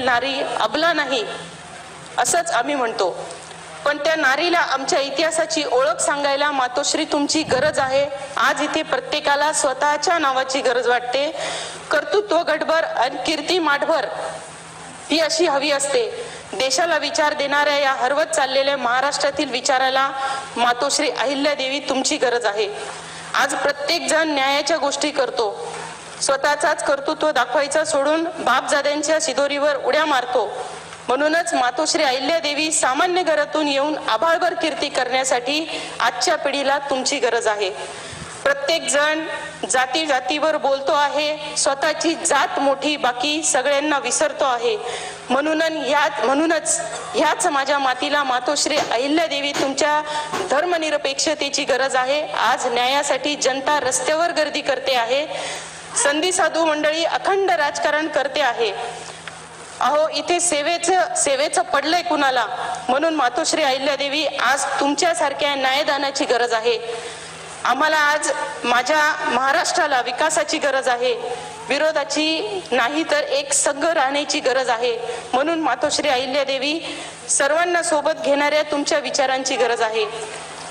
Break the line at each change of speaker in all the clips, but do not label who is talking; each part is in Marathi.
नारी अबला नाही असंच आम्ही म्हणतो, पण त्या नारीला आमच्या इतिहासाची ओळख सांगायला मातोश्री तुमची गरज आहे। आज इथे प्रत्येकाला स्वतःच्या नावाची गरज वाटते। कर्तृत्व गडभर आणि कीर्ती माठभर ही अशी हवी असते। देशाला विचार देणाऱ्या या हरवत चाललेल्या महाराष्ट्रातील विचाराला मातोश्री अहिल्यादेवी तुमची गरज आहे। आज प्रत्येक जण न्यायाच्या गोष्टी करतो, स्वतःचाच कर्तृत्व दाखवायचं सोडून बापजाद्यांच्या शिदोरीवर उड्या मारतो। म्हणूनच मातोश्री अहिल्यादेवी सामान्य घरातून येऊन आभाळभर कीर्ती करण्यासाठी आजच्या पिढीला तुमची गरज आहे। प्रत्येक जण जाती जातीवर बोलतो आहे, स्वतःची जात मोठी बाकी सगळ्यांना विसरतो आहे। म्हणूनच ह्याच माझ्या मातीला मातोश्री अहिल्यादेवी तुमच्या धर्मनिरपेक्षतेची गरज आहे। आज न्यायासाठी जनता रस्त्यावर गर्दी करते आहे, संधी साधू मंडळी अखंड राजकारण करते आहे। अहो इथे सेवेचं पडलंय कुणाला, म्हणून मातोश्री अहिल्यादेवी आज तुमच्यासारख्या न्यायदानाची गरज आहे। आम्हाला आज माझ्या महाराष्ट्राला विकासाची गरज आहे, विरोधाची नाही तर एक संघ राहण्याची गरज आहे। म्हणून मातोश्री अहिल्यादेवी सर्वांना सोबत घेणाऱ्या तुमच्या विचारांची गरज आहे।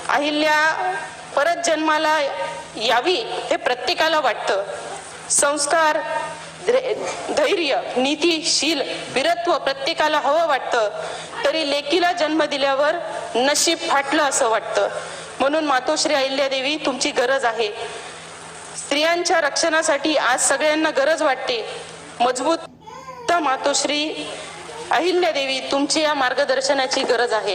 अहिल्या परत जन्माला यावी हे प्रत्येकाला वाटतं। संस्कार, धैर्य, नीतीशील वीरत्व प्रत्येकाला हवं वाटतं, तरी लेकीला जन्म दिल्यावर नशीब फाटलं असं वाटतं। म्हणून मातोश्री अहिल्यादेवी तुमची गरज आहे। स्त्रियांच्या रक्षणासाठी आज सगळ्यांना गरज वाटते। मजबूत मातोश्री अहिल्यादेवी तुमची या मार्गदर्शनाची गरज आहे।